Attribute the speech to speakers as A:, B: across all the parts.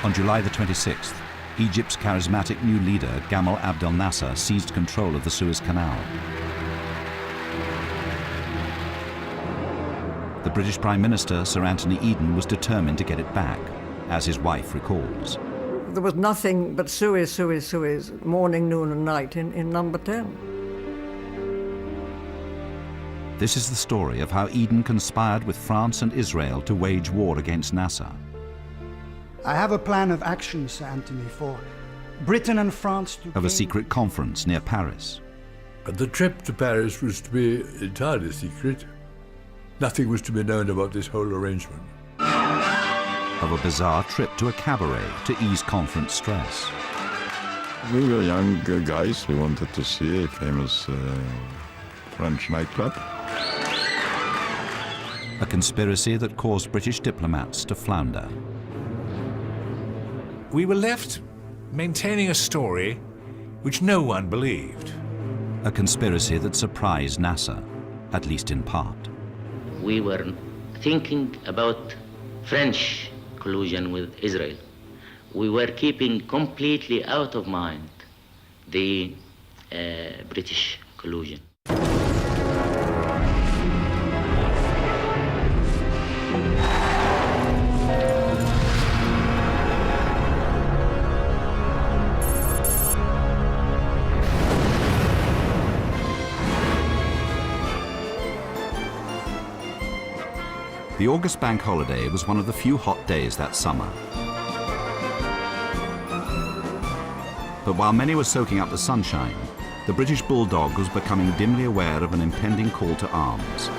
A: On July the 26th, Egypt's charismatic new leader, Gamal Abdel Nasser, seized control of the Suez Canal. The British Prime Minister, Sir Anthony Eden, was determined to get it back, as his wife recalls.
B: There was nothing but Suez, Suez, Suez, morning, noon and night in number 10.
A: This is the story of how Eden conspired with France and Israel to wage war against Nasser.
C: I have a plan of action, Sir Anthony, for Britain and France to...
A: Of a secret conference near Paris.
D: But the trip to Paris was to be entirely secret. Nothing was to be known about this whole arrangement.
A: Of a bizarre trip to a cabaret to ease conference stress.
E: We were young guys. We wanted to see a famous French nightclub.
A: A conspiracy that caused British diplomats to flounder.
F: We were left maintaining a story which no one believed.
A: A conspiracy that surprised Nasser, at least in part.
G: We were thinking about French collusion with Israel. We were keeping completely out of mind the British collusion.
A: The August bank holiday was one of the few hot days that summer. But while many were soaking up the sunshine, the British bulldog was becoming dimly aware of an impending call to arms.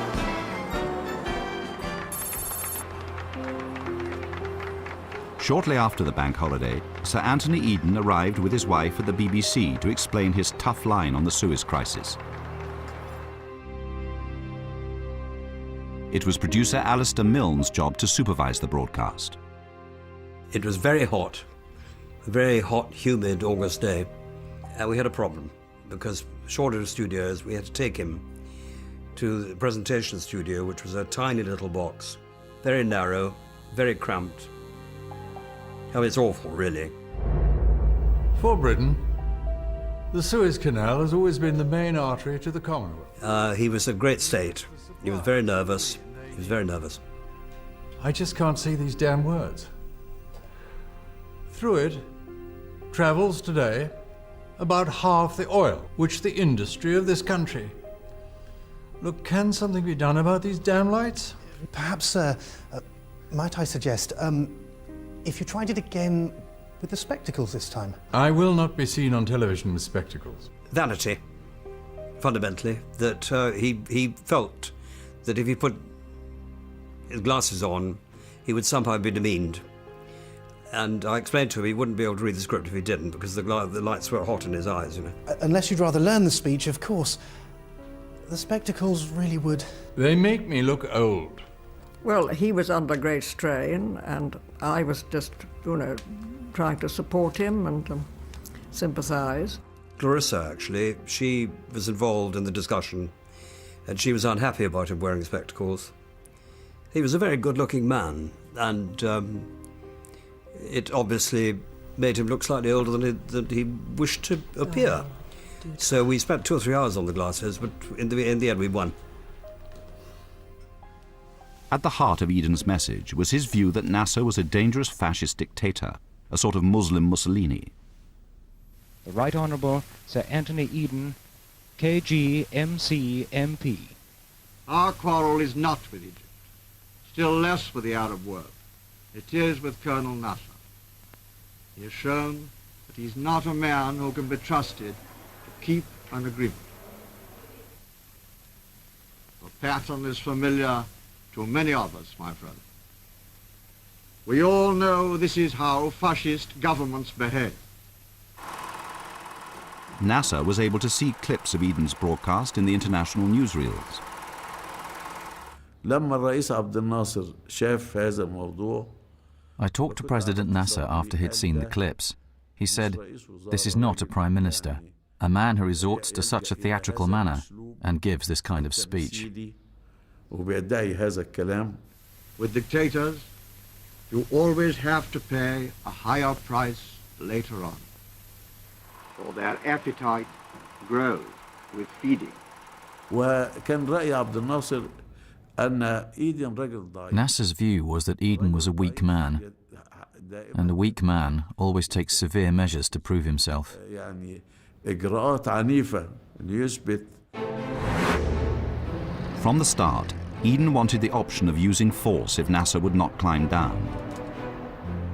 A: Shortly after the bank holiday, Sir Anthony Eden arrived with his wife at the BBC to explain his tough line on the Suez crisis. It was producer Alistair Milne's job to supervise the broadcast.
H: It was very hot, a very hot, humid August day, and we had a problem because short of studios, we had to take him to the presentation studio, which was a tiny little box, very narrow, very cramped. I mean, it's awful, really.
D: For Britain, the Suez Canal has always been the main artery to the Commonwealth.
H: He was a great state. He was very nervous. He was very nervous.
D: I just can't see these damn words. Through it travels today about half the oil, which the industry of this country. Look, can something be done about these damn lights?
I: Perhaps, might I suggest, if you tried it again with the spectacles this time?
D: I will not be seen on television with spectacles.
H: Vanity, fundamentally, that he felt that if he put his glasses on, he would somehow be demeaned. And I explained to him he wouldn't be able to read the script if he didn't, because the lights were hot in his eyes, you know.
I: Unless you'd rather learn the speech, of course. The spectacles really would...
D: They make me look old.
B: Well, he was under great strain, and I was just, trying to support him and sympathise.
H: Clarissa, actually, she was involved in the discussion, and she was unhappy about him wearing spectacles. He was a very good-looking man, and it obviously made him look slightly older than he wished to appear. So we spent 2 or 3 hours on the glasses, but in the end we won.
A: At the heart of Eden's message was his view that Nasser was a dangerous fascist dictator, a sort of Muslim Mussolini.
J: The Right Honourable Sir Anthony Eden, KG MC MP.
K: Our quarrel is not with Egypt, still less with the Arab world. It is with Colonel Nasser. He has shown that he's not a man who can be trusted to keep an agreement. The pattern is familiar to many of us, my friend. We all know this is how fascist governments behave.
A: Nasser was able to see clips of Eden's broadcast in the international newsreels.
L: I talked to President Nasser after he'd seen the clips. He said, "This is not a prime minister, a man who resorts to such a theatrical manner and gives this kind of speech."
K: With dictators, you always have to pay a higher price later on. For their appetite grows with feeding.
M: وكان رأي عبد الناصر أن إيدن رجل ضعيف.
L: Nasser's view was that Eden was a weak man, and a weak man always takes severe measures to prove himself.
M: يعني إجراءات عنيفة ليثبت.
A: From the start, Eden wanted the option of using force if Nasser would not climb down.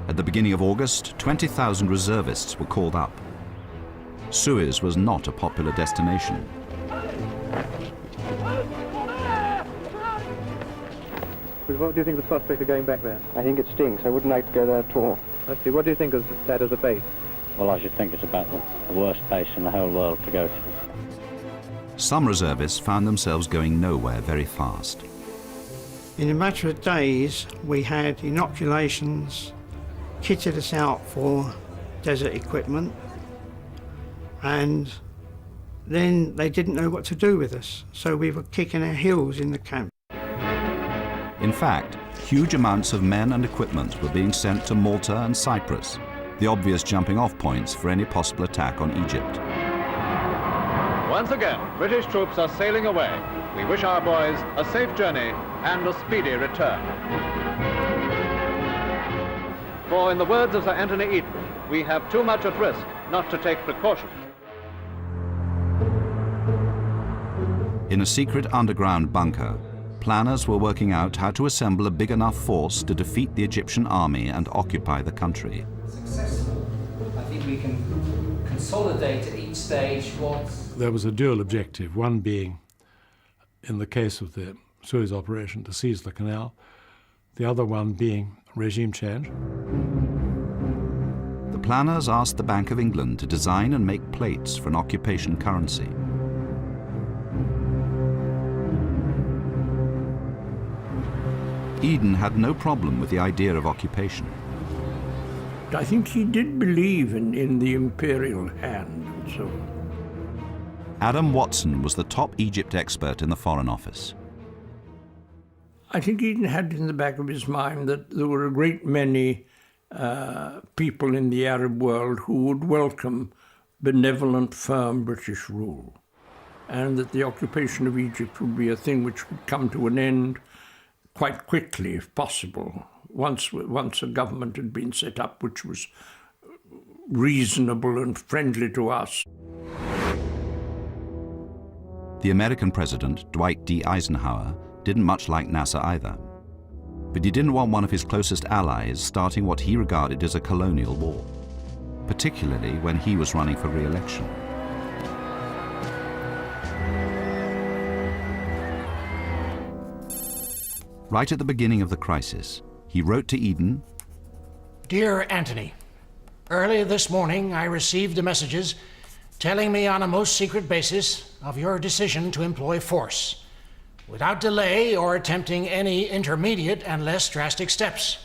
A: At the beginning of August, 20,000 reservists were called up. Suez was not a popular destination.
N: What do you think of the prospect of going back there?
O: I think it stinks. I wouldn't like to go there at all.
N: I see. What do you think of that as a base?
O: Well, I should think it's about the worst base in the whole world to go to.
A: Some reservists found themselves going nowhere very fast.
P: In a matter of days, we had inoculations, kitted us out for desert equipment, and then they didn't know what to do with us, so we were kicking our heels in the camp.
A: In fact, huge amounts of men and equipment were being sent to Malta and Cyprus, the obvious jumping-off points for any possible attack on Egypt.
Q: Once again, British troops are sailing away. We wish our boys a safe journey and a speedy return. For in the words of Sir Anthony Eden, we have too much at risk not to take precautions.
A: In a secret underground bunker, planners were working out how to assemble a big enough force to defeat the Egyptian army and occupy the country.
R: Successful. I think we can consolidate at each stage what...
S: There was a dual objective, one being, in the case of the Suez operation, to seize the canal, the other one being regime change.
A: The planners asked the Bank of England to design and make plates for an occupation currency. Eden had no problem with the idea of occupation.
T: I think he did believe in the imperial hand and so on.
A: Adam Watson was the top Egypt expert in the Foreign Office.
T: I think Eden had in the back of his mind that there were a great many people in the Arab world who would welcome benevolent, firm British rule, and that the occupation of Egypt would be a thing which would come to an end quite quickly, if possible, once a government had been set up which was reasonable and friendly to us.
A: The American president, Dwight D. Eisenhower, didn't much like Nasser either. But he didn't want one of his closest allies starting what he regarded as a colonial war, particularly when he was running for re-election. Right at the beginning of the crisis, he wrote to Eden,
U: Dear Anthony, early this morning I received the messages telling me on a most secret basis of your decision to employ force, without delay or attempting any intermediate and less drastic steps.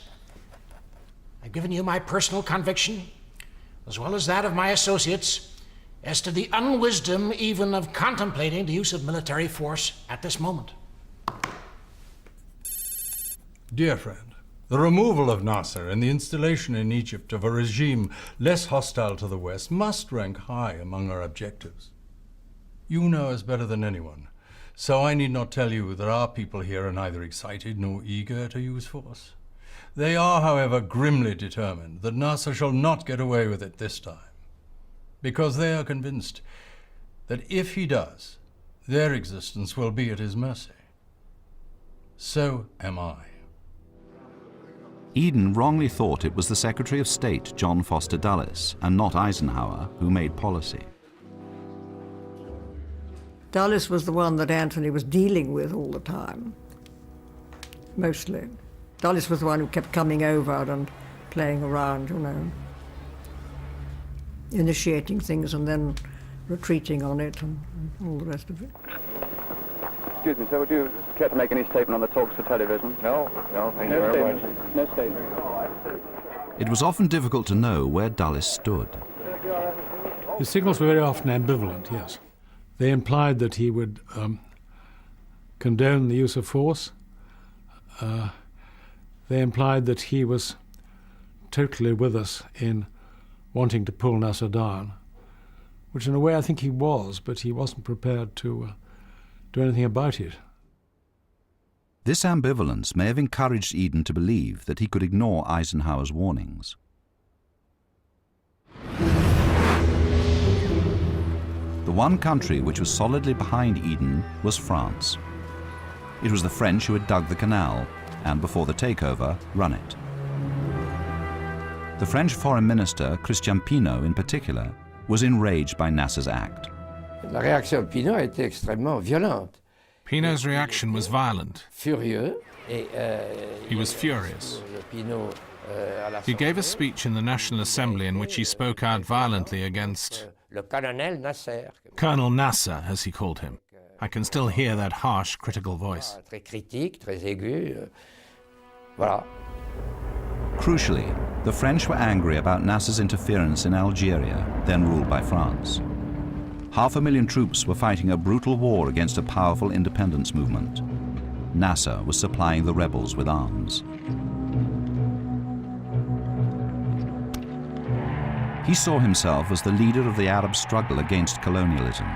U: I've given you my personal conviction, as well as that of my associates, as to the unwisdom even of contemplating the use of military force at this moment.
D: Dear friend, the removal of Nasser and the installation in Egypt of a regime less hostile to the West must rank high among our objectives. You know us better than anyone, so I need not tell you that our people here are neither excited nor eager to use force. They are, however, grimly determined that Nasser shall not get away with it this time, because they are convinced that if he does, their existence will be at his mercy. So am I.
A: Eden wrongly thought it was the Secretary of State, John Foster Dulles, and not Eisenhower, who made policy.
B: Dulles was the one that Anthony was dealing with all the time, mostly. Dulles was the one who kept coming over and playing around, you know, initiating things and then retreating on it and all the rest of it.
O: Excuse me, sir, would you care to make any statement on the talks for television? No, thank you very much. No statement.
A: It was often difficult to know where Dulles stood.
S: His signals were very often ambivalent, yes. They implied that he would condone the use of force. they implied that he was totally with us in wanting to pull Nasser down, which in a way I think he was, but he wasn't prepared to do anything about it.
A: This ambivalence may have encouraged Eden to believe that he could ignore Eisenhower's warnings. The one country which was solidly behind Eden was France. It was the French who had dug the canal and, before the takeover, run it. The French Foreign Minister, Christian Pinault in particular, was enraged by Nasser's act.
C: La réaction de Pinault a été extrêmement violente.
F: Pinault's reaction was violent.
C: Furieux.
F: He was furious. He gave a speech in the National Assembly in which he spoke out violently against Colonel Nasser, as he called him. I can still hear that harsh, critical voice.
C: Très critique, très aigu. Voilà.
A: Crucially, the French were angry about Nasser's interference in Algeria, then ruled by France. 500,000 troops were fighting a brutal war against a powerful independence movement. Nasser was supplying the rebels with arms. He saw himself as the leader of the Arab struggle against colonialism.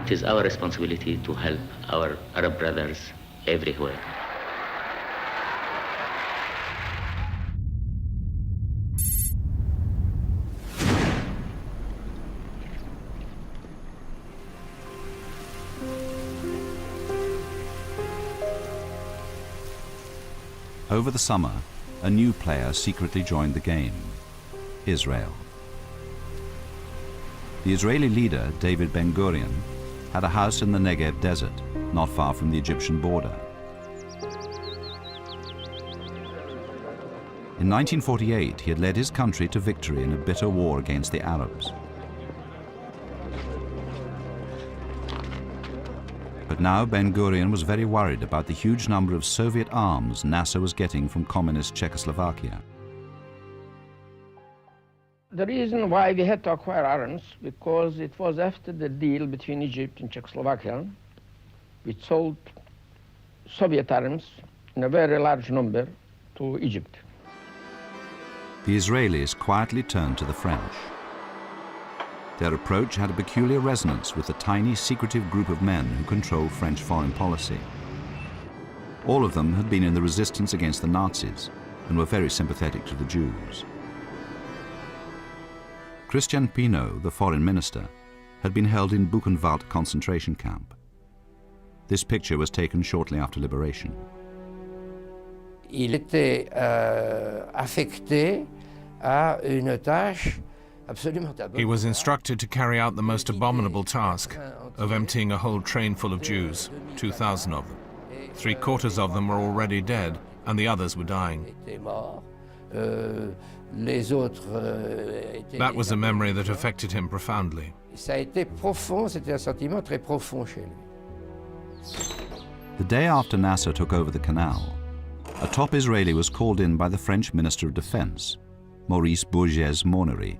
G: It is our responsibility to help our Arab brothers everywhere.
A: Over the summer, a new player secretly joined the game: Israel. The Israeli leader, David Ben-Gurion, had a house in the Negev desert, not far from the Egyptian border. In 1948, he had led his country to victory in a bitter war against the Arabs. But now Ben-Gurion was very worried about the huge number of Soviet arms Nasser was getting from communist Czechoslovakia.
V: The reason why we had to acquire arms, because it was after the deal between Egypt and Czechoslovakia, we sold Soviet arms in a very large number to Egypt.
A: The Israelis quietly turned to the French. Their approach had a peculiar resonance with the tiny, secretive group of men who controlled French foreign policy. All of them had been in the resistance against the Nazis and were very sympathetic to the Jews. Christian Pinault, the foreign minister, had been held in Buchenwald concentration camp. This picture was taken shortly after liberation.
C: Il était affecté à une tâche.
F: He was instructed to carry out the most abominable task of emptying a whole train full of Jews, 2,000 of them. 3/4 of them were already dead, and the others were dying. That was a memory that affected him profoundly.
C: The
A: day after Nasser took over the canal, a top Israeli was called in by the French Minister of Defense, Maurice Bourges-Monnery.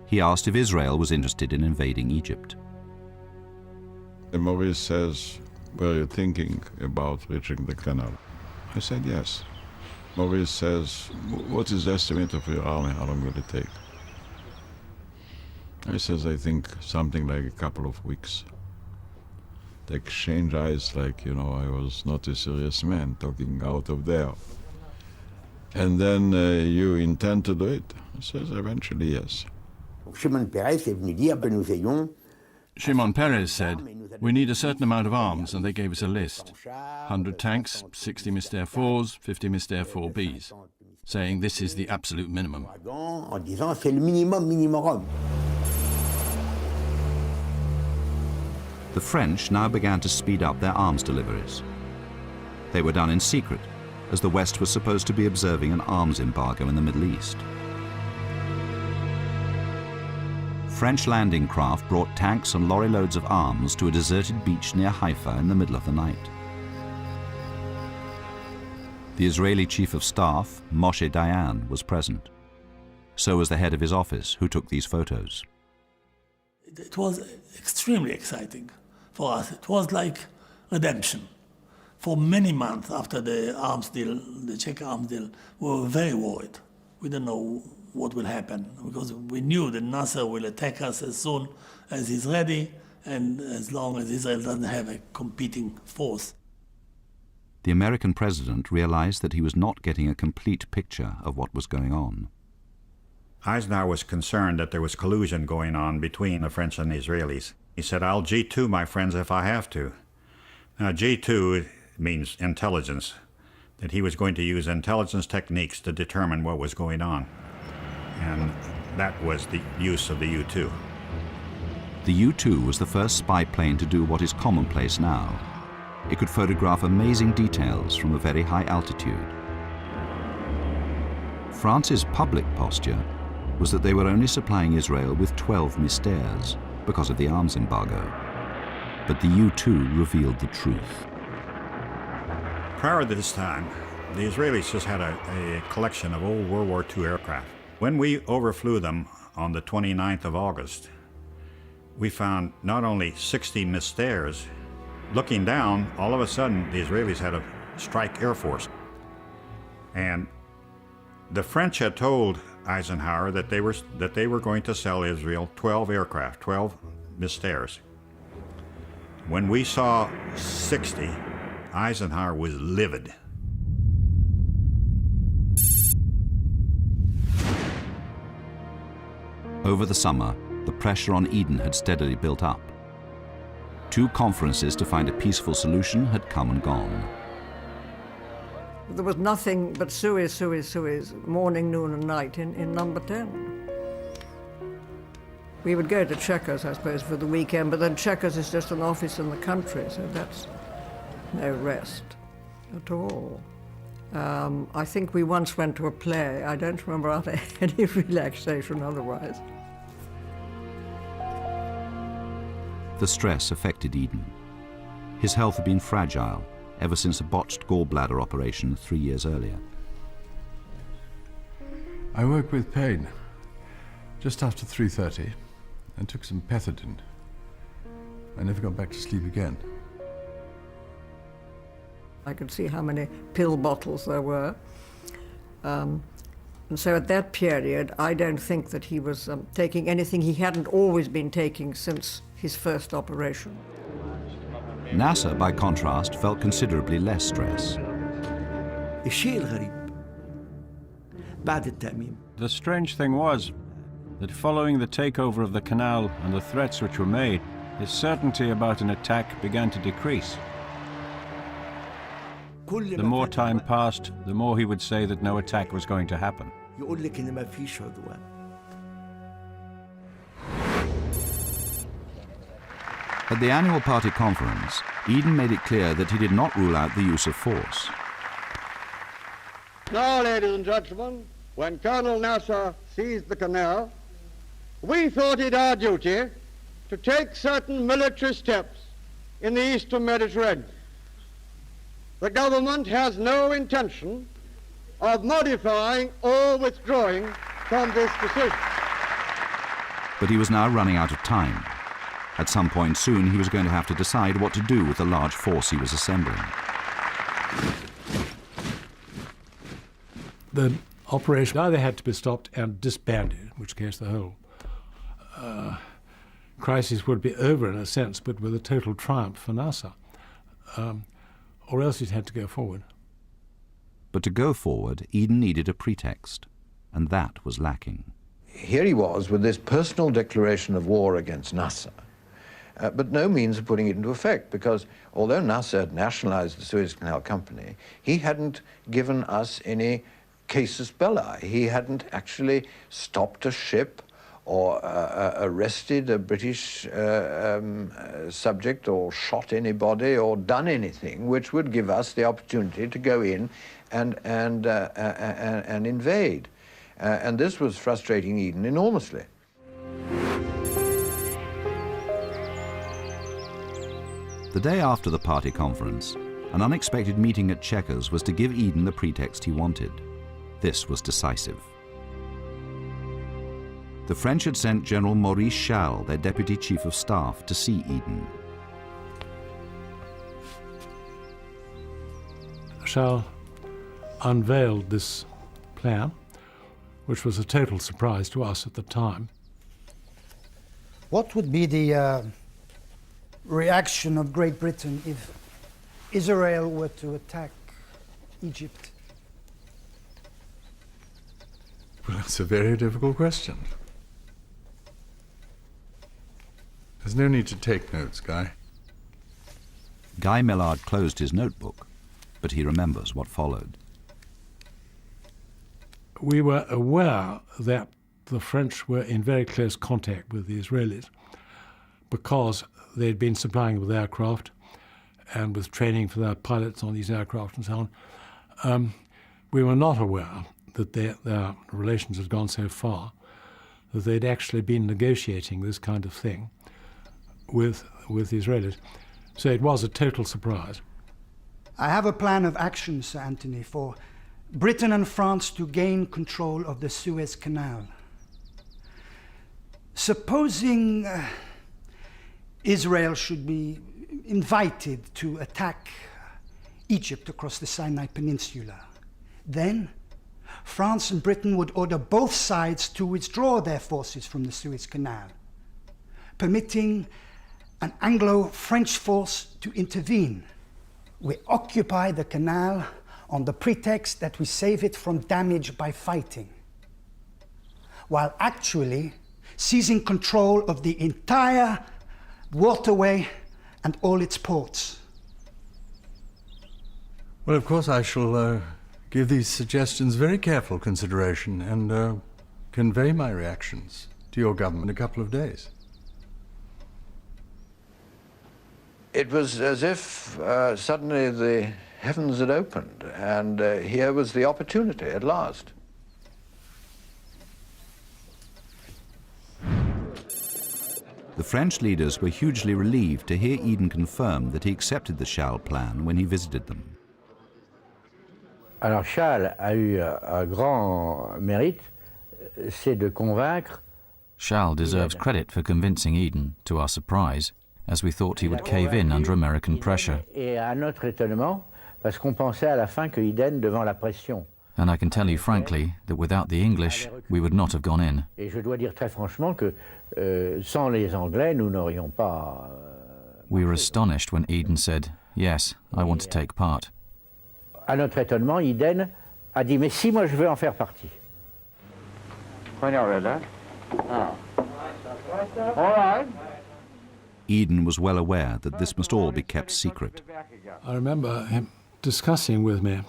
A: He asked if Israel was interested in invading Egypt.
E: And Maurice says, were you thinking about reaching the canal? I said yes. Maurice says, what is the estimate of your army? How long will it take? I says, I think something like a couple of weeks. They exchange eyes like, I was not a serious man talking out of there. And then you intend to do it? I says, eventually, yes.
W: Shimon Peres said, we need a certain amount of arms, and they gave us a list. 100 tanks, 60 Mystère 4s, 50 Mystère 4Bs, saying this is the absolute minimum.
A: The French now began to speed up their arms deliveries. They were done in secret, as the West was supposed to be observing an arms embargo in the Middle East. French landing craft brought tanks and lorry loads of arms to a deserted beach near Haifa in the middle of the night. The Israeli Chief of Staff, Moshe Dayan, was present. So was the head of his office, who took these photos.
X: It was extremely exciting for us. It was like redemption.
H: for many months after the arms deal, the Czech arms deal, we were very worried. We don't know what will happen, because we knew that Nasser will attack us as soon as he's ready and as long as Israel doesn't have a competing force.
A: The American president realized that he was not getting a complete picture of what was going on.
I: Eisenhower was concerned that there was collusion going on between the French and the Israelis. He said, "I'll G2 my friends if I have to." Now, G2 means intelligence, that he was going to use intelligence techniques to determine what was going on. And that was the use of the U-2.
A: The U-2 was the first spy plane to do what is commonplace now. It could photograph amazing details from a very high altitude. France's public posture was that they were only supplying Israel with 12 Mystères because of the arms embargo. But the U-2 revealed the truth.
I: Prior to this time, the Israelis just had a collection of old World War II aircraft. When we overflew them on the 29th of August, we found not only 60 Mystères. Looking down, all of a sudden, the Israelis had a strike air force. And the French had told Eisenhower that they were going to sell Israel 12 aircraft, 12 Mystères. When we saw 60, Eisenhower was livid.
A: Over the summer, the pressure on Eden had steadily built up. 2 conferences to find a peaceful solution had come and gone.
B: There was nothing but Suez, Suez, Suez, morning, noon and night in number 10. We would go to Chequers, I suppose, for the weekend, but then Chequers is just an office in the country, so that's no rest at all. I think we once went to a play. I don't remember any relaxation otherwise.
A: The stress affected Eden. His health had been fragile ever since a botched gallbladder operation 3 years earlier.
D: I woke with pain just after 3:30 and took some pethidine. I never got back to sleep again.
B: I could see how many pill bottles there were. And so at that period, I don't think that he was taking anything he hadn't always been taking since his first operation.
A: Nasser, by contrast, felt considerably less stress.
W: The strange thing was that following the takeover of the canal and the threats which were made, his certainty about an attack began to decrease. The more time passed, the more he would say that no attack was going to happen.
A: At the annual party conference, Eden made it clear that he did not rule out the use of force.
K: Now, ladies and gentlemen, when Colonel Nasser seized the canal, we thought it our duty to take certain military steps in the eastern Mediterranean. The government has no intention of modifying or withdrawing from this decision.
A: But he was now running out of time. At some point soon, he was going to have to decide what to do with the large force he was assembling.
S: The operation either had to be stopped and disbanded, in which case the whole crisis would be over in a sense, but with a total triumph for Nasser, or else it had to go forward.
A: But to go forward, Eden needed a pretext, and that was lacking.
J: Here he was with this personal declaration of war against Nasser, but no means of putting it into effect, because although Nasser had nationalized the Suez Canal Company, he hadn't given us any casus belli. He hadn't actually stopped a ship or arrested a British subject or shot anybody or done anything which would give us the opportunity to go in and invade. And this was frustrating Eden enormously.
A: The day after the party conference, an unexpected meeting at Chequers was to give Eden the pretext he wanted. This was decisive. The French had sent General Maurice Schall, their deputy chief of staff, to see Eden.
S: Marshal unveiled this plan, which was a total surprise to us at the time.
L: What would be the reaction of Great Britain if Israel were to attack Egypt?
D: Well, that's a very difficult question. There's no need to take notes, Guy.
A: Guy Millard closed his notebook, but he remembers what followed.
S: We were aware that the French were in very close contact with the Israelis because they'd been supplying with aircraft and with training for their pilots on these aircraft and so on. We were not aware that their relations had gone so far that they'd actually been negotiating this kind of thing with the Israelis. So it was a total surprise.
L: I have a plan of action, Sir Anthony, for Britain and France to gain control of the Suez Canal. Supposing Israel should be invited to attack Egypt across the Sinai Peninsula, then France and Britain would order both sides to withdraw their forces from the Suez Canal, permitting an Anglo-French force to intervene. We occupy the canal on the pretext that we save it from damage by fighting, while actually seizing control of the entire waterway and all its ports.
D: Well, of course, I shall give these suggestions very careful consideration and convey my reactions to your government in a couple of days.
J: It was as if suddenly the heavens had opened, and here was the opportunity at last.
A: The French leaders were hugely relieved to hear Eden confirm that he accepted the Charles plan when he visited them.
C: Alors Charles a eu un grand mérite, c'est de convaincre.
M: Charles deserves credit for convincing Eden, to our surprise, as we thought he would cave in under American pressure.
C: Et à notre étonnement, parce qu'on pensait à la fin que Eden, devant la pression.
M: And I can tell you frankly that without the English, we would not have gone in.
C: Et je dois dire très franchement que sans les Anglais, nous n'aurions pas.
M: We were astonished when Eden said, "Yes, I want to take part."
C: À notre étonnement, Eden a dit mais si, moi je veux en faire partie.
O: When you read that? Oh. All right.
A: Eden was well aware that this must all be kept secret.
S: I remember him discussing with me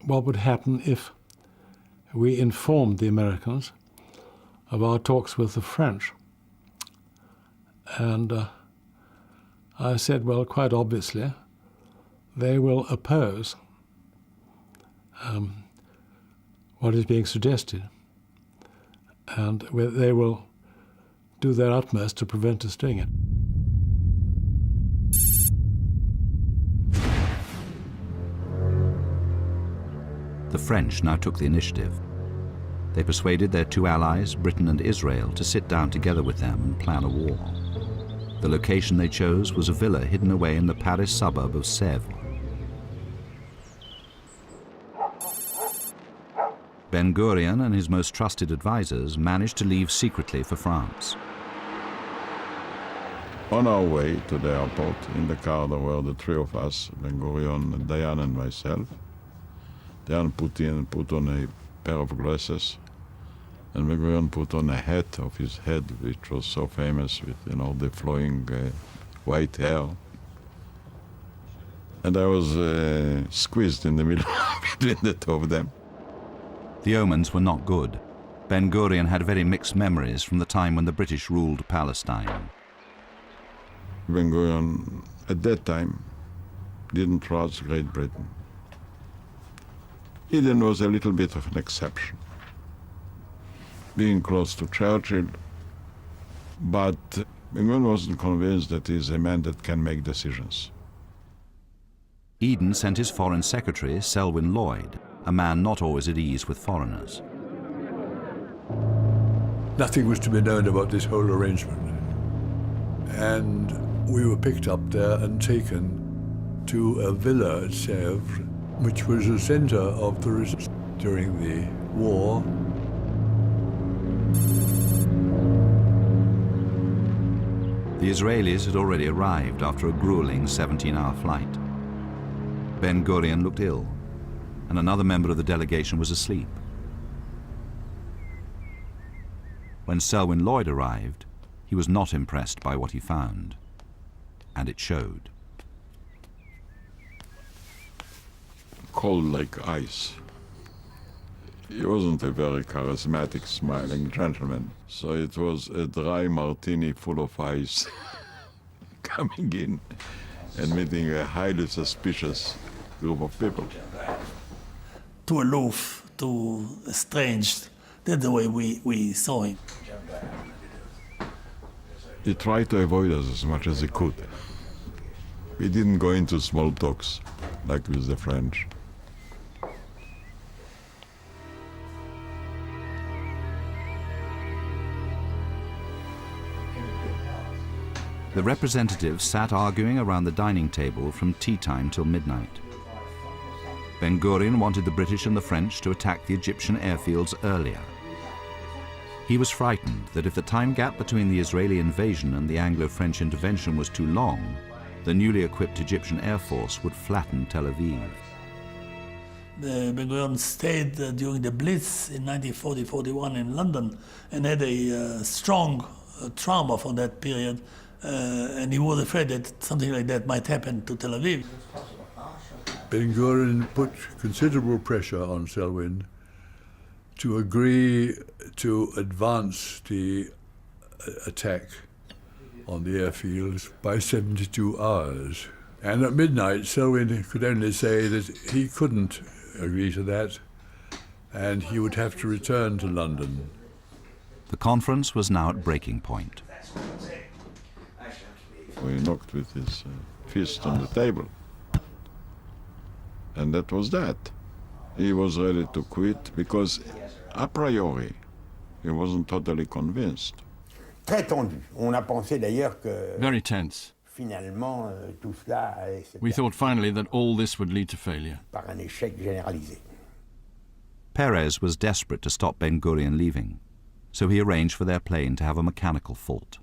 S: what would happen if we informed the Americans of our talks with the French. And I said, well, quite obviously, they will oppose what is being suggested, and they will do their utmost to prevent us doing it.
A: The French now took the initiative. They persuaded their two allies, Britain and Israel, to sit down together with them and plan a war. The location they chose was a villa hidden away in the Paris suburb of Sèvres. Ben-Gurion and his most trusted advisors managed to leave secretly for France.
E: On our way to the airport, in the car there were the three of us, Ben-Gurion, Diane and myself. Diane put on a pair of glasses, and Ben-Gurion put on a hat of his head, which was so famous with, you know, the flowing white hair. And I was squeezed in the middle between the two of them.
A: The omens were not good. Ben-Gurion had very mixed memories from the time when the British ruled Palestine.
E: Ben-Gurion, at that time, didn't trust Great Britain. Eden was a little bit of an exception, being close to Churchill, but Ben-Gurion wasn't convinced that he's a man that can make decisions.
A: Eden sent his foreign secretary, Selwyn Lloyd, a man not always at ease with foreigners.
D: Nothing was to be known about this whole arrangement. And we were picked up there and taken to a villa at Sèvres
N: which was the center of the resistance during the war.
A: The Israelis had already arrived after a grueling 17-hour flight. Ben-Gurion looked ill, and another member of the delegation was asleep. When Selwyn Lloyd arrived, he was not impressed by what he found, and it showed.
E: Cold like ice. He wasn't a very charismatic, smiling gentleman, so it was a dry martini full of ice coming in and meeting a highly suspicious group of people.
H: Too aloof, too estranged. That's the way we saw him.
E: He tried to avoid us as much as he could. We didn't go into small talks like with the French.
A: The representatives sat arguing around the dining table from tea time till midnight. Ben-Gurion wanted the British and the French to attack the Egyptian airfields earlier. He was frightened that if the time gap between the Israeli invasion and the Anglo-French intervention was too long, the newly equipped Egyptian Air Force would flatten Tel Aviv.
H: Ben-Gurion stayed during the Blitz in 1940-41 in London and had a strong trauma from that period. And he was afraid that something like that might happen to Tel Aviv.
N: Ben-Gurion put considerable pressure on Selwyn to agree to advance the attack on the airfields by 72 hours. And at midnight, Selwyn could only say that he couldn't agree to that, and he would have to return to London.
A: The conference was now at breaking point.
E: He knocked with his fist on the table. And that was that. He was ready to quit because, a priori, he wasn't totally convinced.
P: Très tendu. On a pensé d'ailleurs que
W: Very tense.
P: finalement tout cela allait se
W: We thought finally that all this would lead to failure.
P: par un échec généralisé.
A: Perez was desperate to stop Ben-Gurion leaving, so he arranged for their plane to have a mechanical fault.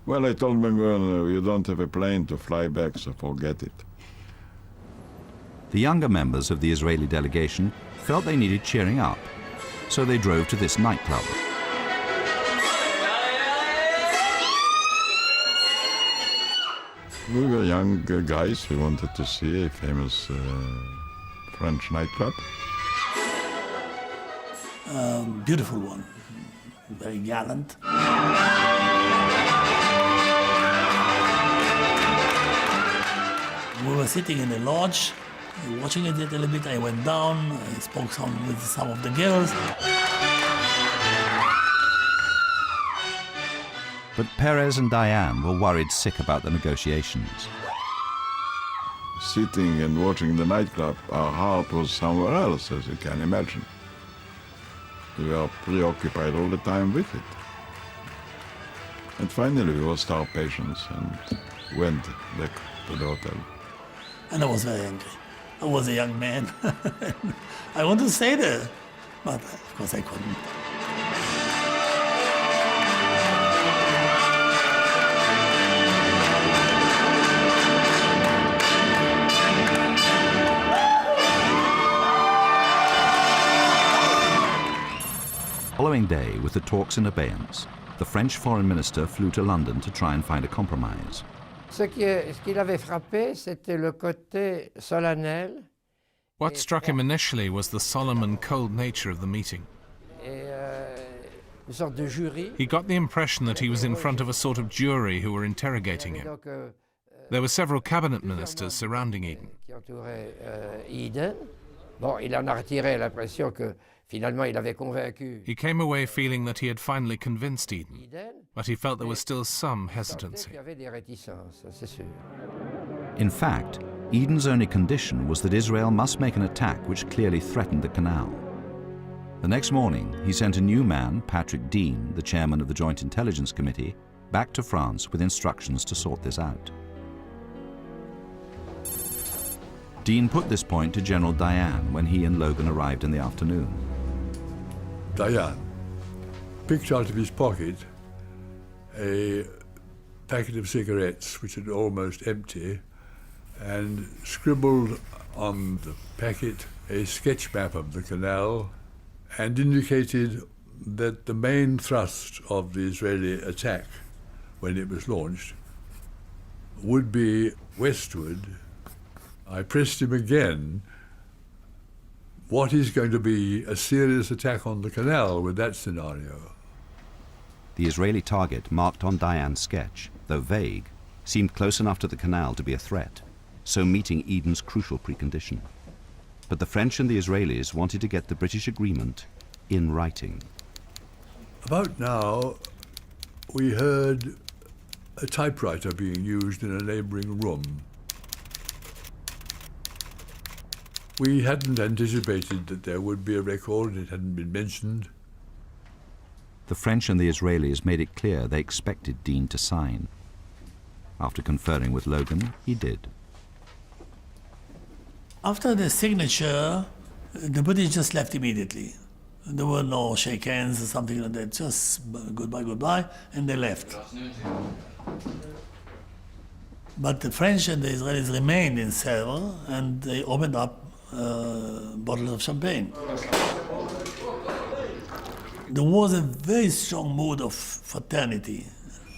E: Well, I told Ben-Gurion, you don't have a plane to fly back, so forget it.
A: The younger members of the Israeli delegation felt they needed cheering up, so they drove to this nightclub.
E: We were young guys. We wanted to see a famous French nightclub.
H: Beautiful one, very gallant. We were sitting in the lodge, watching it a little bit. I went down, I spoke with some of the girls.
A: But Perez and Diane were worried sick about the negotiations.
E: Sitting and watching the nightclub, our heart was somewhere else, as you can imagine. We were preoccupied all the time with it. And finally we lost our patience and went back to the hotel.
H: And I was very angry. I was a young man. I wanted to stay there, but of course I couldn't.
A: Following day, with the talks in abeyance, the French foreign minister flew to London to try and find a compromise.
Q: Ce qui l'avait frappé, c'était le côté solennel.
F: What struck him initially was the solemn and cold nature of the meeting.
Q: Une sorte de jury.
F: He got the impression that he was in front of a sort of jury who were interrogating him. There were several cabinet ministers surrounding Eden.
Q: Qui entourait Eden. Bon, il en a retiré l'impression que finalement il avait convaincu.
F: He came away feeling that he had finally convinced Eden, but he felt there was still some hesitancy.
Q: Il y avait des réticences, c'est sûr.
A: In fact, Eden's only condition was that Israel must make an attack which clearly threatened the canal. The next morning, he sent a new man, Patrick Dean, the chairman of the Joint Intelligence Committee, back to France with instructions to sort this out. Dean put this point to General Diane when he and Logan arrived in the afternoon.
N: Diane picked out of his pocket a packet of cigarettes, which had almost empty, and scribbled on the packet a sketch map of the canal and indicated that the main thrust of the Israeli attack, when it was launched, would be westward. I pressed him again, what is going to be a serious attack on the canal with that scenario?
A: The Israeli target marked on Diane's sketch, though vague, seemed close enough to the canal to be a threat, so meeting Eden's crucial precondition. But the French and the Israelis wanted to get the British agreement in writing.
N: About now, we heard a typewriter being used in a neighbouring room. We hadn't anticipated that there would be a record, it hadn't been mentioned.
A: The French and the Israelis made it clear they expected Dean to sign. After conferring with Logan, he did.
H: After the signature, the British just left immediately. There were no shake hands or something like that, just goodbye, goodbye, and they left. But the French and the Israelis remained in Sevres, and they opened up bottles of champagne. There was a very strong mood of fraternity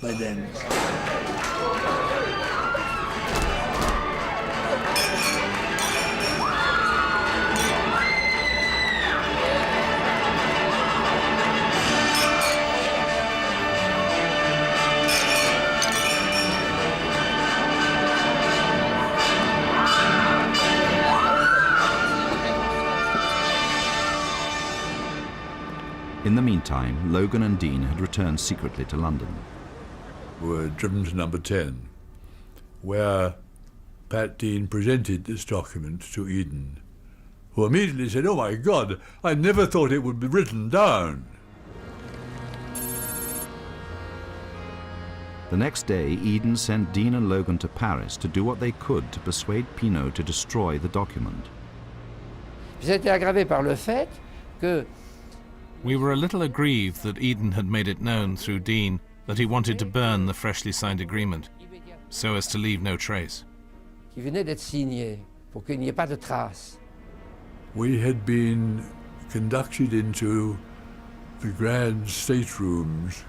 H: by then.
A: In the meantime, Logan and Dean had returned secretly to London.
N: We were driven to number 10, where Pat Dean presented this document to Eden, who immediately said, "Oh my God, I never thought it would be written down."
A: The next day, Eden sent Dean and Logan to Paris to do what they could to persuade Pinault to destroy the document.
Q: J'étais aggravé par le fait que
F: we were a little aggrieved that Eden had made it known through Dean that he wanted to burn the freshly signed agreement, so as to leave no trace.
Q: qui venait d'être signé pour qu'il n'y ait pas de traces.
N: We had been conducted into the grand staterooms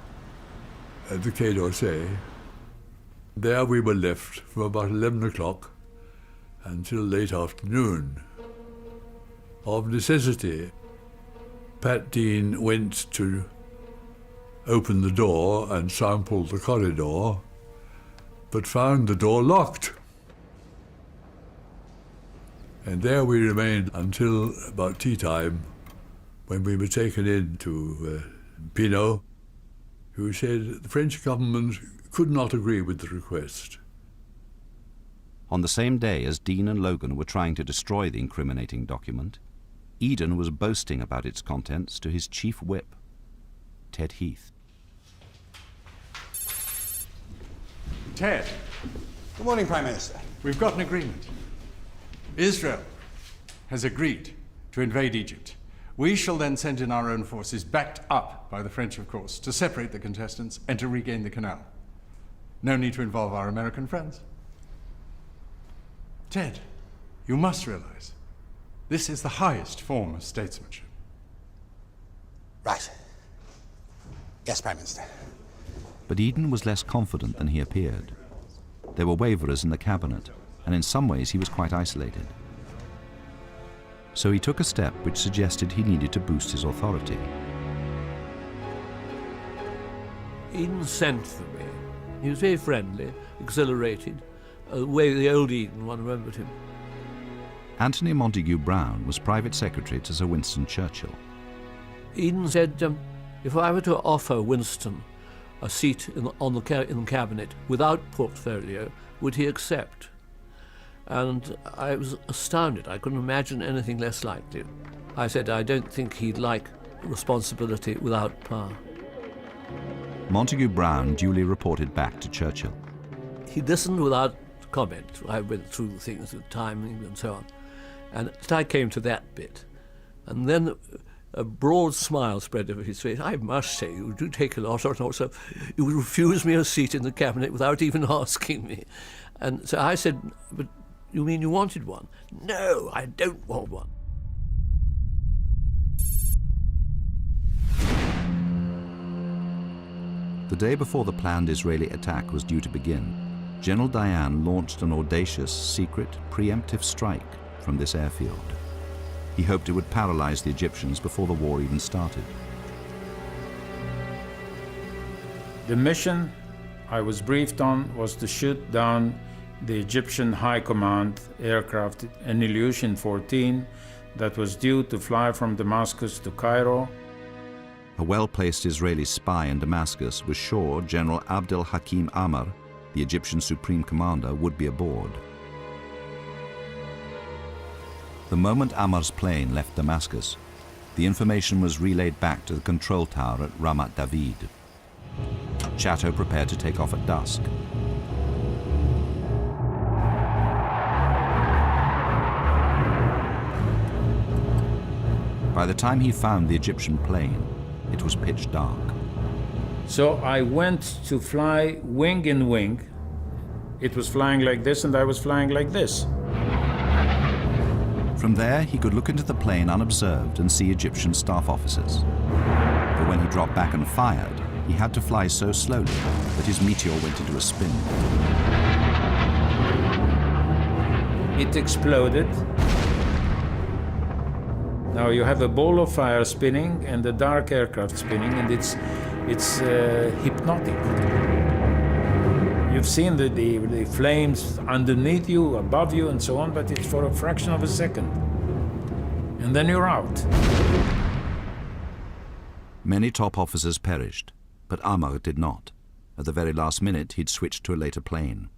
N: at the Quai d'Orsay. There we were left from about 11 o'clock until late afternoon. Of necessity, Pat Dean went to open the door and sample the corridor, but found the door locked. And there we remained until about tea time, when we were taken in to Pinault, who said the French government could not agree with the request.
A: On the same day as Dean and Logan were trying to destroy the incriminating document, Eden was boasting about its contents to his chief whip, Ted Heath.
R: Ted.
T: Good morning, Prime Minister.
R: We've got an agreement. Israel has agreed to invade Egypt. We shall then send in our own forces, backed up by the French, of course, to separate the contestants and to regain the canal. No need to involve our American friends. Ted, you must realize, this is the highest form of statesmanship.
T: Right. Yes, Prime Minister.
A: But Eden was less confident than he appeared. There were waverers in the cabinet, and in some ways he was quite isolated. So he took a step which suggested he needed to boost his authority.
U: Eden sent for me. He was very friendly, exhilarated, the way the old Eden one remembered him.
A: Anthony Montague Brown was private secretary to Sir Winston Churchill.
U: Eden said, if I were to offer Winston a seat in the cabinet without portfolio, would he accept? And I was astounded. I couldn't imagine anything less likely. I said, I don't think he'd like responsibility without power.
A: Montague Brown duly reported back to Churchill.
U: He listened without comment. I went through things with timing and so on. And I came to that bit. And then a broad smile spread over his face. I must say, you do take a lot on yourself. You refused me a seat in the cabinet without even asking me. And so I said, but you mean you wanted one? No, I don't want one.
A: The day before the planned Israeli attack was due to begin, General Dayan launched an audacious, secret, preemptive strike from this airfield. He hoped it would paralyze the Egyptians before the war even started.
G: The mission I was briefed on was to shoot down the Egyptian High Command aircraft, an Ilyushin 14, that was due to fly from Damascus to Cairo.
A: A well-placed Israeli spy in Damascus was sure General Abdel Hakim Amr, the Egyptian supreme commander, would be aboard. The moment Amr's plane left Damascus, the information was relayed back to the control tower at Ramat David. Chateau prepared to take off at dusk. By the time he found the Egyptian plane, it was pitch dark.
G: So I went to fly wing in wing. It was flying like this and I was flying like this.
A: From there, he could look into the plane unobserved and see Egyptian staff officers. But when he dropped back and fired, he had to fly so slowly that his Meteor went into a spin.
G: It exploded. Now you have a ball of fire spinning and a dark aircraft spinning, and it's hypnotic. You've seen the flames underneath you, above you, and so on, but it's for a fraction of a second. And then you're out.
A: Many top officers perished, but Amr did not. At the very last minute, he'd switched to a later plane.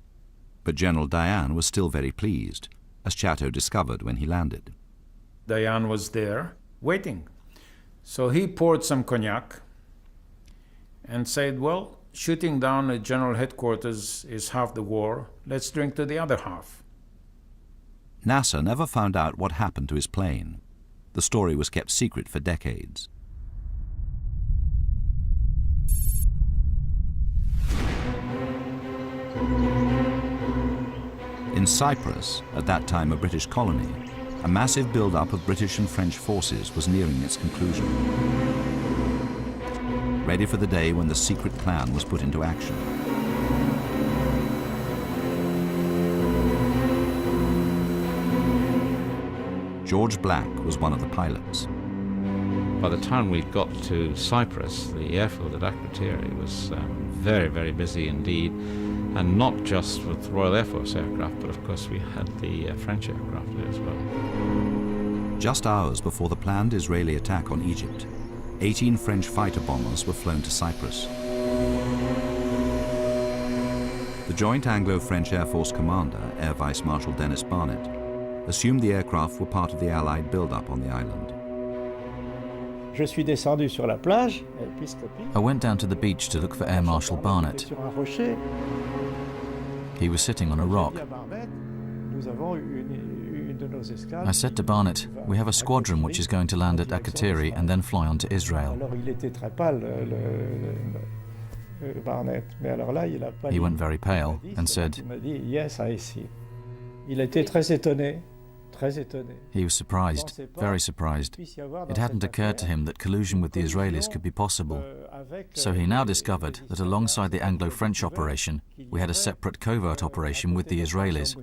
A: But General Dayan was still very pleased, as Chateau discovered when he landed.
G: Dayan was there, waiting. So he poured some cognac and said, well, shooting down at General Headquarters is half the war. Let's drink to the other half.
A: NASA never found out what happened to his plane. The story was kept secret for decades. In Cyprus, at that time a British colony, a massive build-up of British and French forces was nearing its conclusion, ready for the day when the secret plan was put into action. George Black was one of the pilots.
I: By the time we got to Cyprus, the airfield at Akrotiri was very, very busy indeed, and not just with Royal Air Force aircraft, but of course we had the French aircraft there as well.
A: Just hours before the planned Israeli attack on Egypt, 18 French fighter bombers were flown to Cyprus. The joint Anglo-French Air Force commander, Air Vice Marshal Dennis Barnett, assumed the aircraft were part of the Allied build-up on the island.
M: I went down to the beach to look for Air Marshal Barnett. He was sitting on a rock. I said to Barnett, we have a squadron which is going to land at Akrotiri and then fly on to Israel. He went very pale and said,
V: yes, I see. Il était très étonné.
M: He was surprised, very surprised. It hadn't occurred to him that collusion with the Israelis could be possible. So he now discovered that alongside the Anglo-French operation, we had a separate covert operation with the Israelis.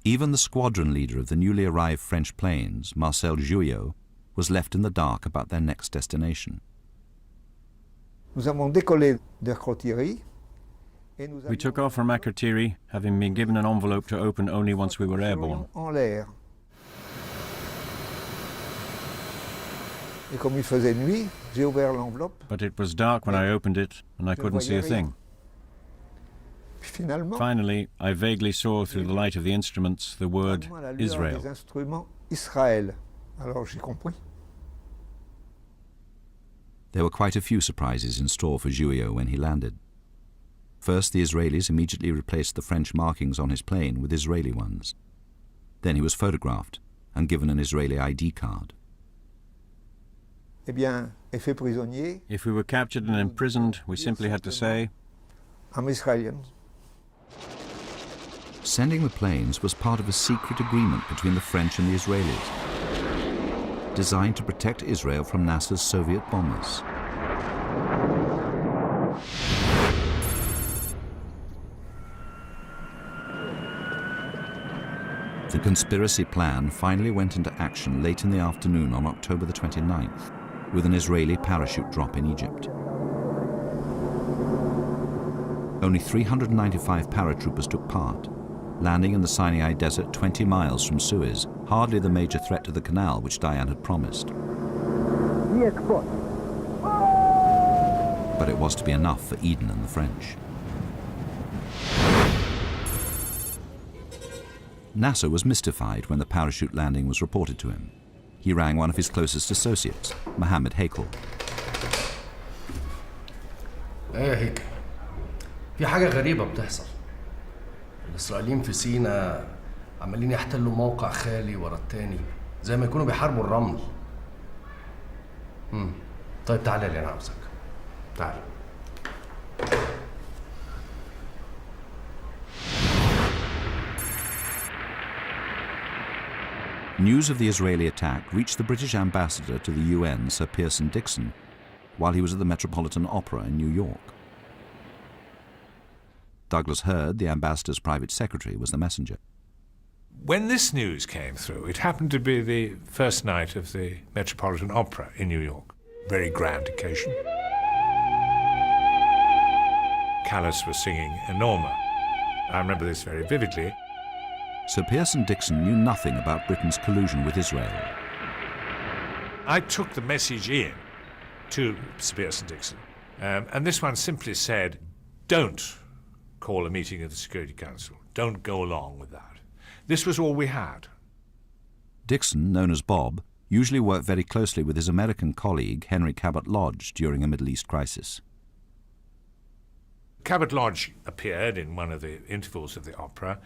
A: Even the squadron leader of the newly arrived French planes, Marcel Jouillot, was left in the dark about their next destination.
K: Nous avons décollé d'Akrotiri.
W: We took off from Akrotiri, having been given an envelope to open only once we were airborne. But it was dark when I opened it, and I couldn't see a thing. Finally, I vaguely saw through the light of the instruments the word Israel.
A: There were quite a few surprises in store for Jouillot when he landed. First, the Israelis immediately replaced the French markings on his plane with Israeli ones. Then he was photographed and given an Israeli ID card.
W: If we were captured and imprisoned, we simply had to say,
B: I'm Israeli.
A: Sending the planes was part of a secret agreement between the French and the Israelis, designed to protect Israel from Nasser's Soviet bombers. The conspiracy plan finally went into action late in the afternoon on October the 29th, with an Israeli parachute drop in Egypt. Only 395 paratroopers took part, landing in the Sinai Desert 20 miles from Suez, hardly the major threat to the canal which Diane had promised. But it was to be enough for Eden and the French. Nasser was mystified when the parachute landing was reported to him. He rang one of his closest associates, Mohammed Hakel.
J: ايه هيك في حاجة غريبة بتحصل. الإسرائيليين في سيناء عمالين يحتلوا موقع خالي ورا التاني زي ما يكونوا بيحاربوا الرمل. طيب تعالى لي أنا عاوزك. تعال.
A: News of the Israeli attack reached the British ambassador to the UN, Sir Pearson Dixon, while he was at the Metropolitan Opera in New York. Douglas Hurd, the ambassador's private secretary, was the messenger.
L: When this news came through, it happened to be the first night of the Metropolitan Opera in New York. Very grand occasion. Callas was singing Enorma. I remember this very vividly.
A: Sir Pearson Dixon knew nothing about Britain's collusion with Israel.
L: I took the message in to Sir Pearson Dixon, and this one simply said, don't call a meeting of the Security Council. Don't go along with that. This was all we had.
A: Dixon, known as Bob, usually worked very closely with his American colleague Henry Cabot Lodge during a Middle East crisis.
L: Cabot Lodge appeared in one of the intervals of the opera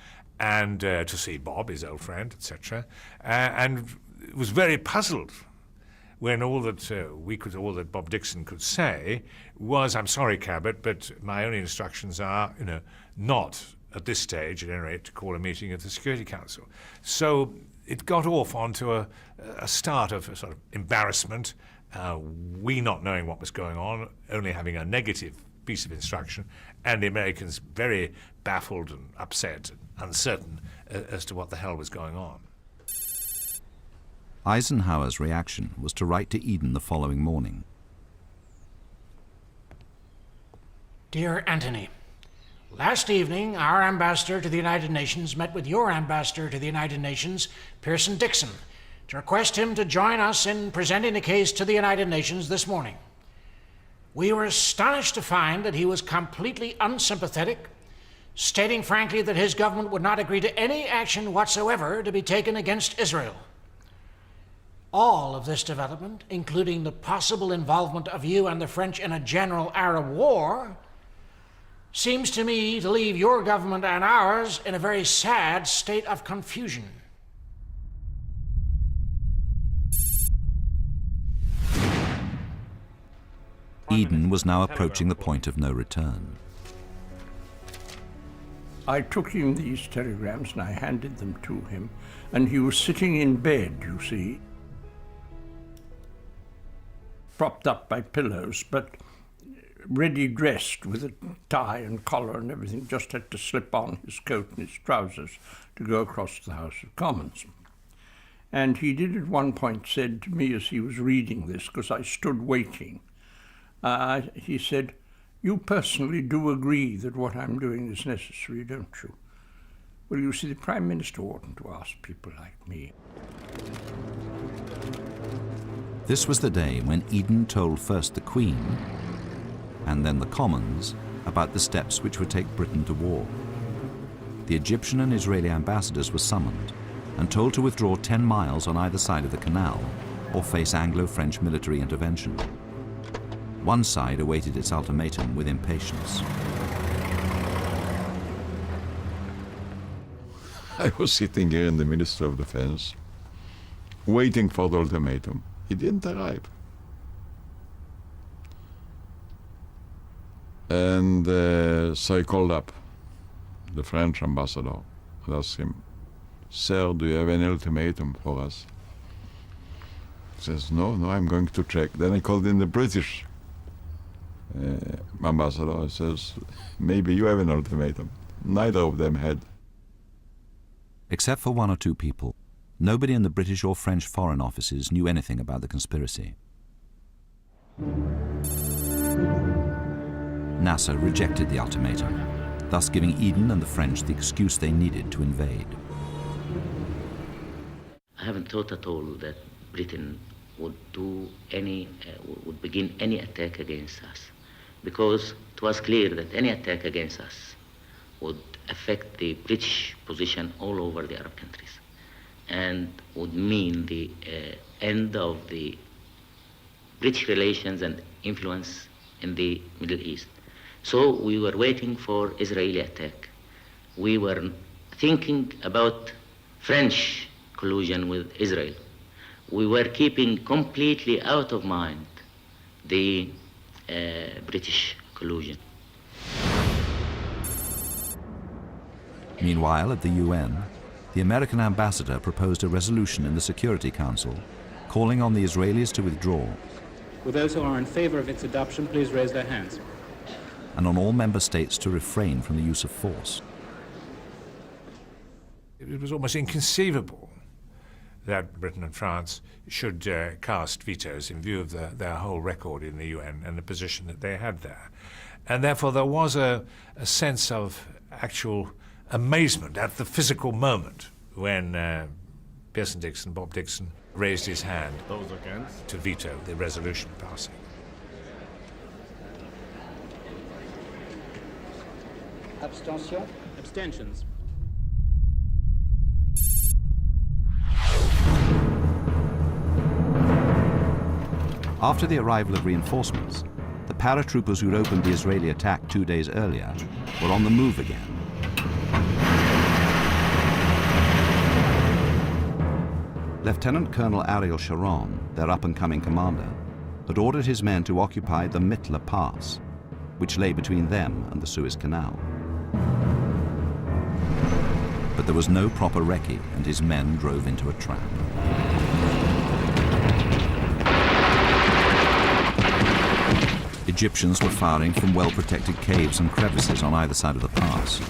L: and to see Bob, his old friend, etc., and was very puzzled when all that Bob Dixon could say was, "I'm sorry, Cabot, but my only instructions are, not at this stage, at any rate, to call a meeting of the Security Council." So it got off onto a start of a sort of embarrassment, we not knowing what was going on, only having a negative piece of instruction, and the Americans very baffled and upset and uncertain as to what the hell was going on.
A: Eisenhower's reaction was to write to Eden the following morning.
X: Dear Anthony, last evening our ambassador to the United Nations met with your ambassador to the United Nations, Pearson Dixon, to request him to join us in presenting the case to the United Nations this morning. We were astonished to find that he was completely unsympathetic, stating frankly that his government would not agree to any action whatsoever to be taken against Israel. All of this development, including the possible involvement of you and the French in a general Arab war, seems to me to leave your government and ours in a very sad state of confusion.
A: Eden was now approaching the point of no return.
Y: I took him these telegrams and I handed them to him, and he was sitting in bed, you see, propped up by pillows, but ready dressed with a tie and collar and everything, just had to slip on his coat and his trousers to go across to the House of Commons. And he did at one point said to me as he was reading this, because I stood waiting, he said, "You personally do agree that what I'm doing is necessary, don't you?" Well, you see, the Prime Minister oughtn't to ask people like me.
A: This was the day when Eden told first the Queen and then the Commons about the steps which would take Britain to war. The Egyptian and Israeli ambassadors were summoned and told to withdraw 10 miles on either side of the canal or face Anglo-French military intervention. One side awaited its ultimatum with impatience.
E: I was sitting here in the Ministry of Defense, waiting for the ultimatum. He didn't arrive. And so I called up the French ambassador and asked him, "Sir, do you have any ultimatum for us?" He says, no, I'm going to check. Then I called in the British ambassador. He says, maybe you have an ultimatum. Neither of them had.
A: Except for one or two people, nobody in the British or French foreign offices knew anything about the conspiracy. Nasser rejected the ultimatum, thus giving Eden and the French the excuse they needed to invade.
C: I haven't thought at all that Britain would would begin any attack against us, because it was clear that any attack against us would affect the British position all over the Arab countries and would mean the end of the British relations and influence in the Middle East. So we were waiting for Israeli attack. We were thinking about French collusion with Israel. We were keeping completely out of mind the British collusion.
A: Meanwhile, at the UN, the American ambassador proposed a resolution in the Security Council calling on the Israelis to withdraw.
D: Will those who are in favor of its adoption please raise their hands?
A: And on all member states to refrain from the use of force.
L: It was almost inconceivable that Britain and France should cast vetoes in view of their whole record in the UN and the position that they had there. And therefore there was a sense of actual amazement at the physical moment when Bob Dixon, raised his hand to veto the resolution passing.
D: Abstention? Abstentions.
A: After the arrival of reinforcements, the paratroopers who'd opened the Israeli attack 2 days earlier were on the move again. Lieutenant Colonel Ariel Sharon, their up-and-coming commander, had ordered his men to occupy the Mitla Pass, which lay between them and the Suez Canal. But there was no proper recce, and his men drove into a trap. Egyptians were firing from well-protected caves and crevices on either side of the pass.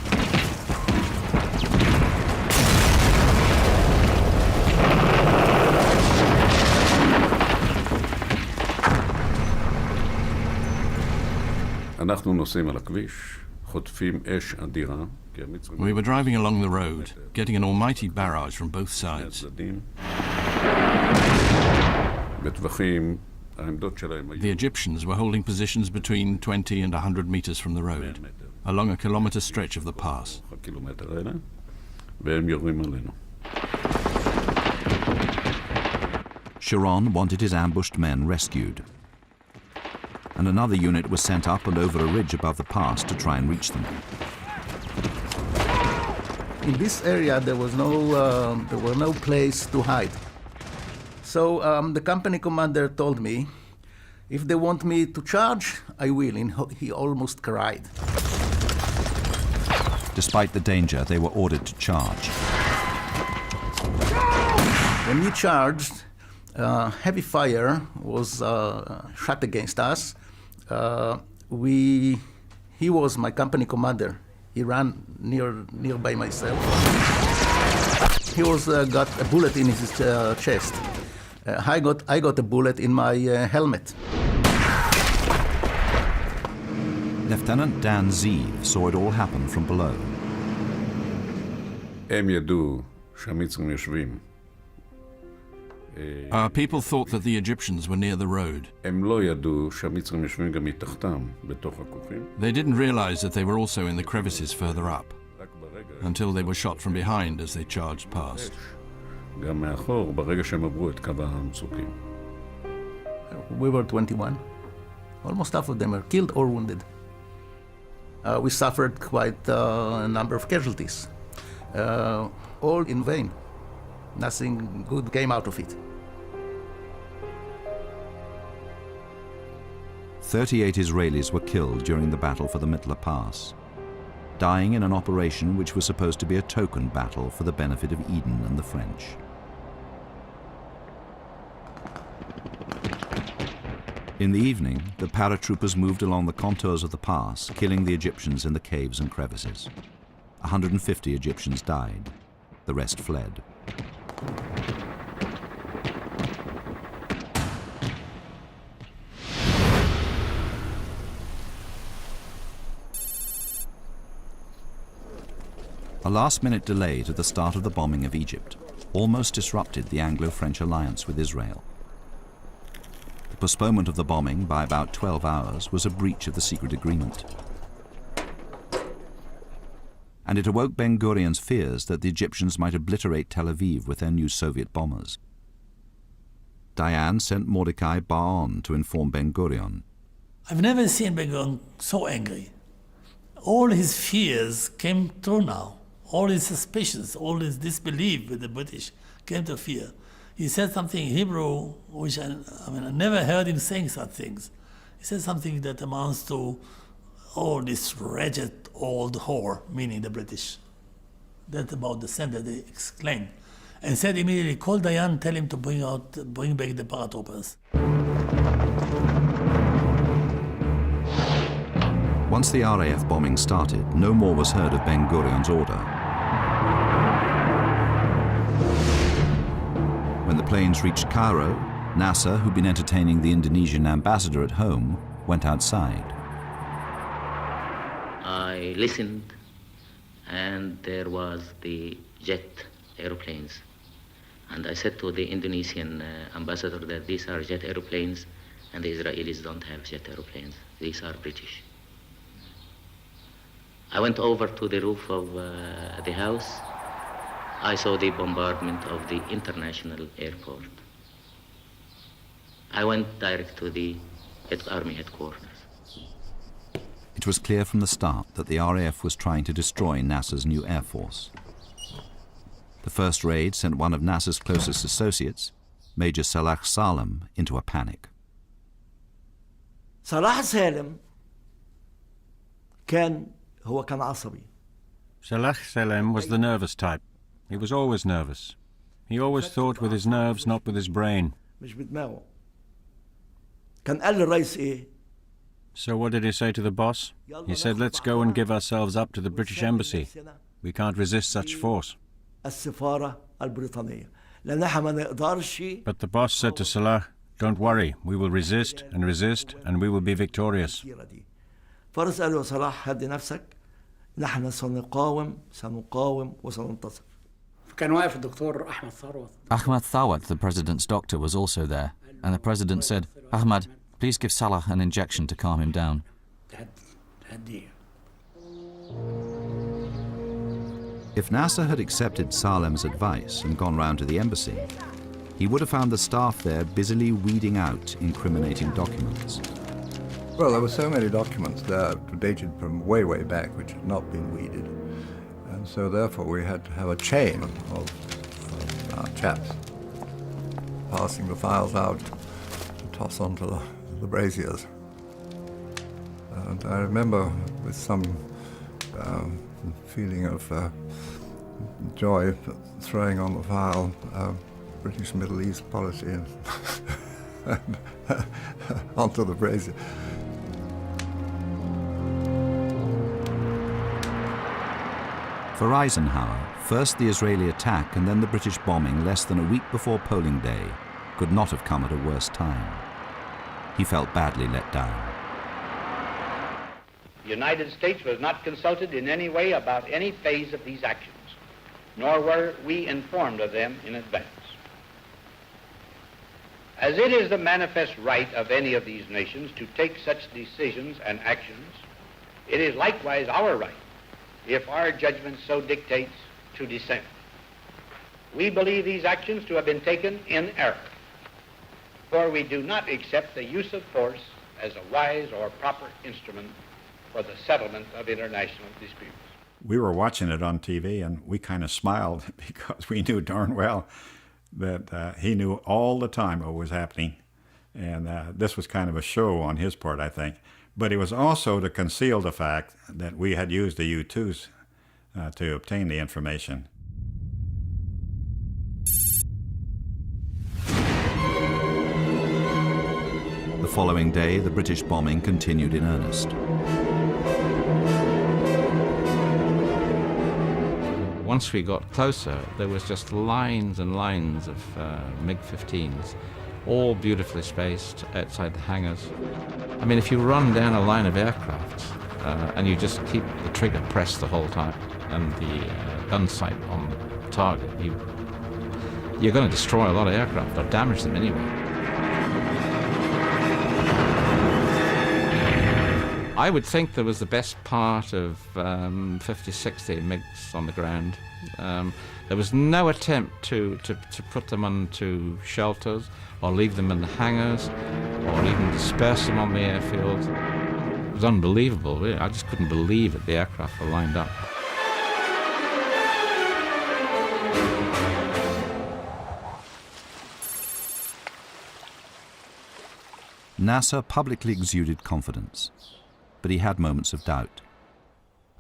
W: We were driving along the road, getting an almighty barrage from both sides. The Egyptians were holding positions between 20 and 100 meters from the road, along a kilometer stretch of the pass.
A: Sharon wanted his ambushed men rescued, and another unit was sent up and over a ridge above the pass to try and reach them.
O: In this area, there was no place to hide. So the company commander told me, if they want me to charge, I will, and he almost cried.
A: Despite the danger, they were ordered to charge.
O: When we charged, heavy fire was shot against us. He was my company commander. He ran nearby myself. He got a bullet in his chest. I got a bullet in my helmet.
A: Lieutenant Dan Zeev saw it all happen from below.
W: Our people thought that the Egyptians were near the road. They didn't realize that they were also in the crevices further up, until they were shot from behind as they charged past.
O: We were 21. Almost half of them were killed or wounded. We suffered quite a number of casualties. all in vain. Nothing good came out of it.
A: 38 Israelis were killed during the battle for the Mittler Pass, dying in an operation which was supposed to be a token battle for the benefit of Eden and the French. In the evening, the paratroopers moved along the contours of the pass, killing the Egyptians in the caves and crevices. 150 Egyptians died. The rest fled. A last-minute delay to the start of the bombing of Egypt almost disrupted the Anglo-French alliance with Israel. The postponement of the bombing by about 12 hours was a breach of the secret agreement. And it awoke Ben-Gurion's fears that the Egyptians might obliterate Tel Aviv with their new Soviet bombers. Diane sent Mordecai Bar-On to inform Ben-Gurion.
F: I've never seen Ben-Gurion so angry. All his fears came true now. All his suspicions, all his disbelief with the British came to fear. He said something in Hebrew, which I never heard him saying such things. He said something that amounts to, oh, this wretched old whore, meaning the British. That's about the sense that they exclaimed. And said immediately, call Dayan, tell him to bring back the paratroopers.
A: Once the RAF bombing started, no more was heard of Ben-Gurion's order. When the planes reached Cairo, Nasser, who'd been entertaining the Indonesian ambassador at home, went outside.
C: I listened, and there was the jet aeroplanes. And I said to the Indonesian ambassador that these are jet aeroplanes, and the Israelis don't have jet aeroplanes. These are British. I went over to the roof of the house. I saw the bombardment of the international airport. I went direct to the army headquarters.
A: It was clear from the start that the RAF was trying to destroy Nasser's new air force. The first raid sent one of Nasser's closest associates, Major Salah Salem, into a panic.
H: Salah Salem كان عصبي.
W: Salah Salem was the nervous type. He was always nervous. He always thought with his nerves, not with his brain.
H: مش بدماغه. كان قال للرئيس إيه؟
W: So what did he say to the boss? He said, let's go and give ourselves up to the British embassy. We can't resist such force.
H: السفارة البريطانية. لأن إحنا ما نقدرش.
W: But the boss said to Salah, don't worry, we will resist, and we will be victorious.
H: فارس قال له صلاح هدي نفسك. نحن سنقاوم وسننتصر.
X: كان واقف الدكتور أحمد ثروت.
M: Ahmad Thawat, the president's doctor, was also there, and the president said, Ahmad, please give Salah an injection to calm him down.
A: If Nasser had accepted Salem's advice and gone round to the embassy, he would have found the staff there busily weeding out incriminating documents.
B: Well, there were so many documents there dated from way, way back which had not been weeded. And so therefore we had to have a chain of our chaps passing the files out to toss onto the braziers. And I remember with some feeling of joy throwing on the file British Middle East policy and onto the brazier.
A: For Eisenhower, first the Israeli attack and then the British bombing less than a week before polling day could not have come at a worse time. He felt badly let down.
P: The United States was not consulted in any way about any phase of these actions, nor were we informed of them in advance. As it is the manifest right of any of these nations to take such decisions and actions, it is likewise our right, if our judgment so dictates, to dissent. We believe these actions to have been taken in error, for we do not accept the use of force as a wise or proper instrument for the settlement of international disputes.
N: we were watching it on TV, and we kind of smiled because we knew darn well that he knew all the time what was happening. And this was kind of a show on his part, I think. But it was also to conceal the fact that we had used the U-2s to obtain the information.
A: The following day, the British bombing continued in earnest.
I: Once we got closer, there was just lines and lines of MiG-15s, all beautifully spaced outside the hangars. I mean, if you run down a line of aircraft and you just keep the trigger pressed the whole time and the gun sight on the target, you're going to destroy a lot of aircraft or damage them anyway. I would think there was the best part of 50, 60 MiGs on the ground. There was no attempt to put them onto shelters or leave them in the hangars or even disperse them on the airfield. It was unbelievable, really. I just couldn't believe that the aircraft were lined up.
A: Nasser publicly exuded confidence, but he had moments of doubt.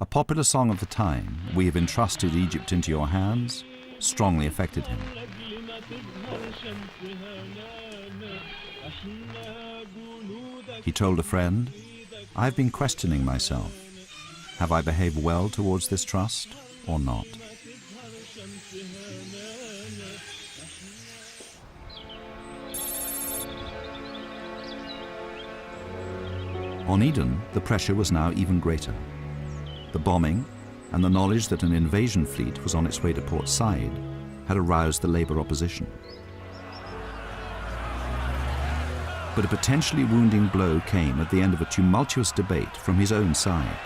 A: A popular song of the time, "We have entrusted Egypt into your hands," strongly affected him. He told a friend, "I've been questioning myself. Have I behaved well towards this trust or not?" On Eden, the pressure was now even greater. The bombing and the knowledge that an invasion fleet was on its way to Port Said had aroused the Labour opposition. But a potentially wounding blow came at the end of a tumultuous debate from his own side.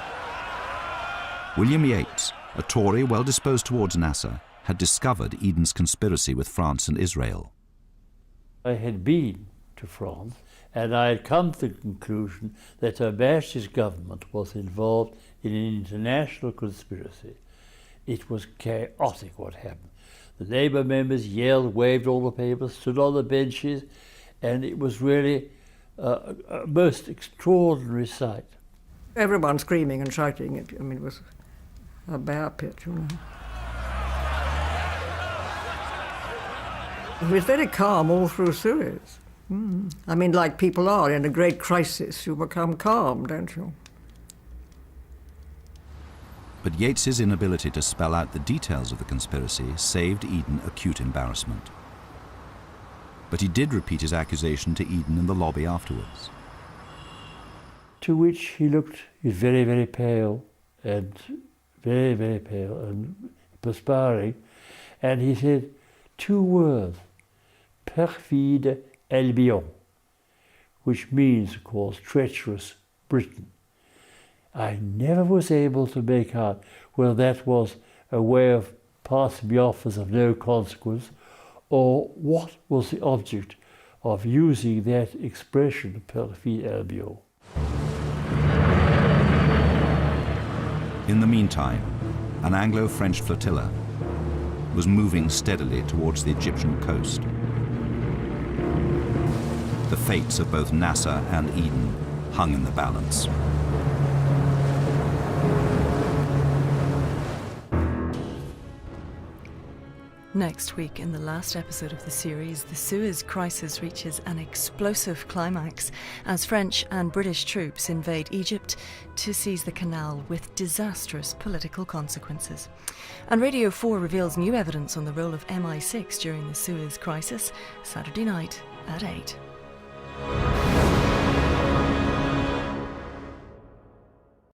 A: William Yates, a Tory well disposed towards Nasser, had discovered Eden's conspiracy with France and Israel.
Q: I had been to France, and I had come to the conclusion that Her Majesty's government was involved in an international conspiracy. It was chaotic what happened. The Labour members yelled, waved all the papers, stood on the benches, and it was really a most extraordinary sight.
R: Everyone screaming and shouting. It was a bear pit, you know. It was very calm all through Suez. I mean, like people are in a great crisis, you become calm, don't you?
A: But Yates's inability to spell out the details of the conspiracy saved Eden acute embarrassment. But he did repeat his accusation to Eden in the lobby afterwards.
Q: To which he looked very, very pale, and very, very pale, and perspiring, and he said 2 words, perfide Albion, which means, of course, treacherous Britain. I never was able to make out whether that was a way of passing me off as of no consequence, or what was the object of using that expression, perfide Albion.
A: In the meantime, an Anglo-French flotilla was moving steadily towards the Egyptian coast. The fates of both Nasser and Eden hung in the balance.
S: Next week, in the last episode of the series, the Suez crisis reaches an explosive climax as French and British troops invade Egypt to seize the canal with disastrous political consequences. And Radio 4 reveals new evidence on the role of MI6 during the Suez crisis, Saturday night at 8.